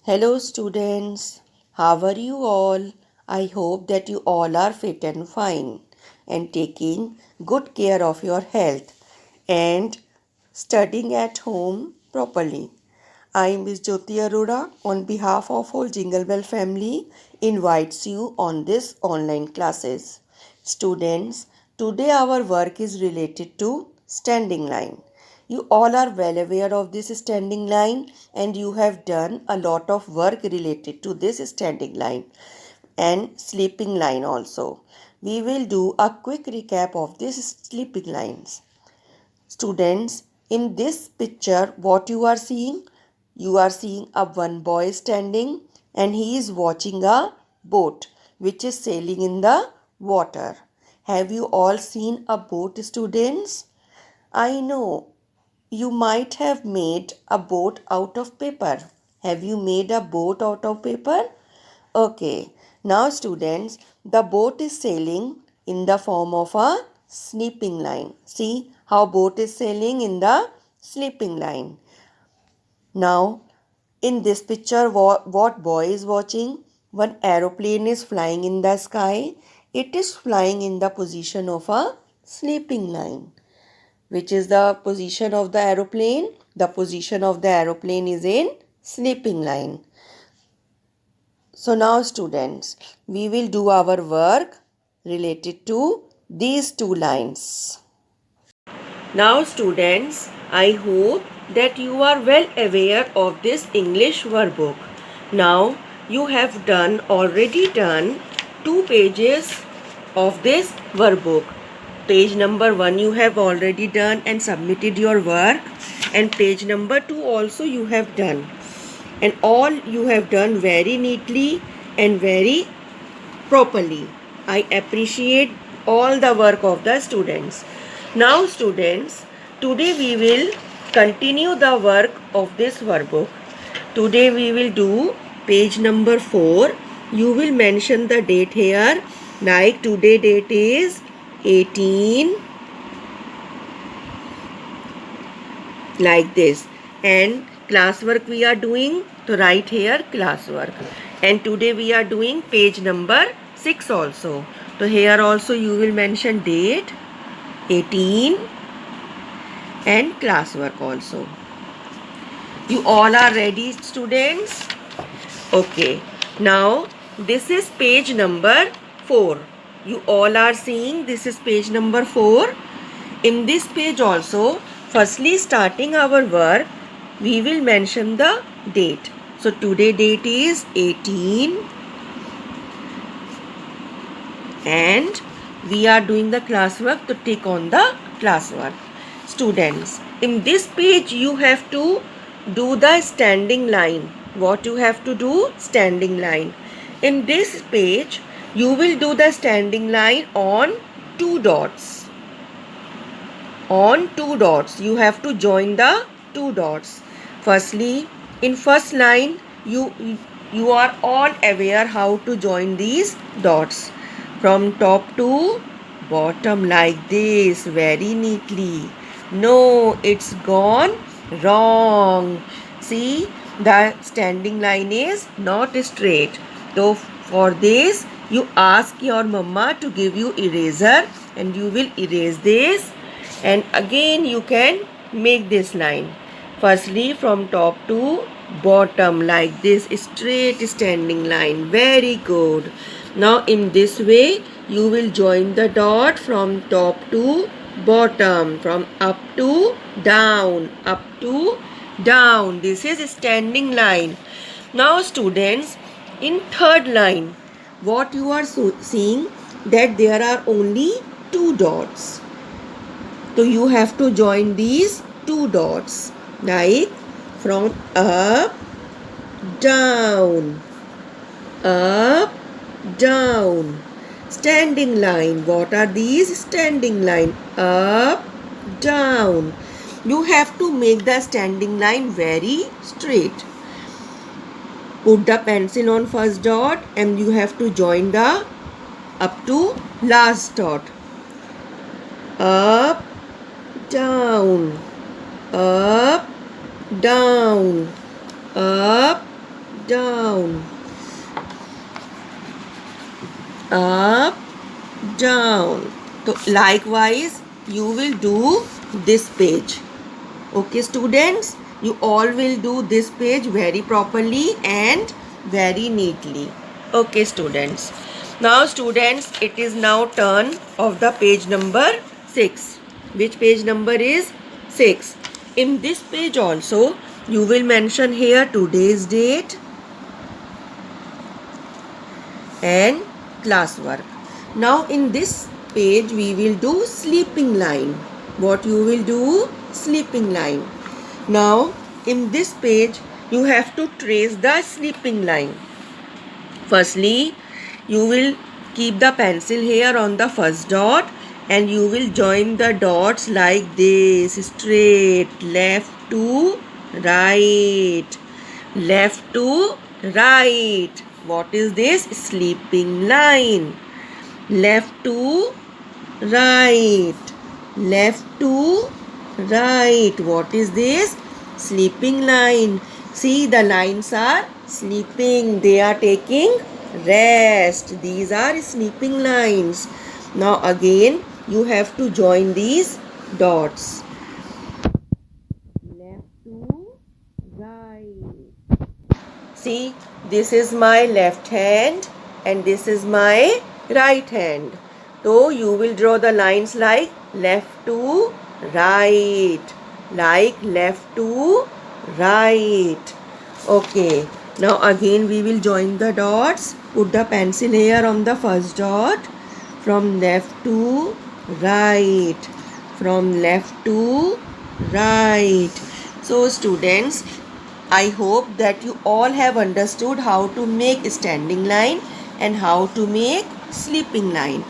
Hello, students. How are you all? I hope that you all are fit and fine and taking good care of your health and studying at home properly. I am Ms. Jyoti Arora on behalf of whole Jingle Bell family invites you on this online classes. Students, today our work is related to standing line. You all are well aware of this standing line and you have done a lot of work related to this standing line and sleeping line also. We will do a quick recap of these sleeping lines. Students, in this picture, what you are seeing? You are seeing a one boy standing and he is watching a boat which is sailing in the water. Have you all seen a boat, students? I know you might have made a boat out of paper. Have you made a boat out of paper? Okay. Now students, the boat is sailing in the form of a sleeping line. See how boat is sailing in the sleeping line. Now in this picture what boy is watching? One aeroplane is flying in the sky. It is flying in the position of a sleeping line. Which is the position of the aeroplane? The position of the aeroplane is in sleeping line. So now students, we will do our work related to these two lines. Now students, I hope that you are well aware of this English workbook. Now you have already done 2 pages of this workbook. Page number 1 you have already done and submitted your work, and page number 2 also you have done, and all you have done very neatly and very properly. I appreciate all the work of the students. Now students, today we will continue the work of this workbook. Today we will do page number 4. You will mention the date here, like today date is 18, like this, and classwork we are doing, to write here classwork, and today we are doing page number 6 also. So here also you will mention date 18 and classwork also. You all are ready, students? Okay, now this is page number 4. You all are seeing this is page number 4. In this page also, firstly starting our work, we will mention the date. So today date is 18 and we are doing the classwork, to tick on the classwork. Students, in this page you have to do the standing line. What you have to do? Standing line. In this page you will do the standing line on 2 dots. On 2 dots you have to join the 2 dots. Firstly, in first line you are all aware how to join these dots from top to bottom, like this, very neatly. No, it's gone wrong. See, the standing line is not straight. So for this you ask your mama to give you eraser and you will erase this, and again you can make this line. Firstly from top to bottom, like this, straight standing line. Very good. Now in this way you will join the dot from top to bottom, from up to down, up to down. This is standing line. Now students, in third line, what you are seeing, that there are only 2 dots. So you have to join these 2 dots, like from up, down, up, down. Standing line. What are these? Standing line. Up, down. You have to make the standing line very straight. Put the pencil on first dot and you have to join the up to last dot. Up, down, up, down, up, down, up, down. So likewise you will do this page. Okay students, you all will do this page very properly and very neatly. Okay students. Now students, it is now turn of the page number 6. Which page number is 6? In this page also you will mention here today's date and classwork. Now in this page we will do sleeping line. What you will do? Sleeping line. Now in this page you have to trace the sleeping line. Firstly, you will keep the pencil here on the first dot and you will join the dots like this, straight, left to right, left to right. What is this? Sleeping line. Left to right, left to right. What is this? Sleeping line. See, the lines are sleeping. They are taking rest. These are sleeping lines. Now again you have to join these dots. Left to right. See, this is my left hand and this is my right hand. So you will draw the lines like left to right, like left to right. Okay. Now again we will join the dots. Put the pencil here on the first dot. From left to right. From left to right. So students, I hope that you all have understood how to make standing line and how to make sleeping line.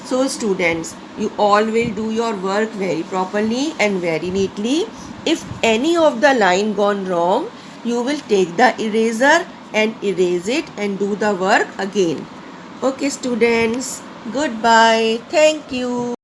So students, you all will do your work very properly and very neatly. If any of the line gone wrong, you will take the eraser and erase it and do the work again. Okay students, goodbye. Thank you.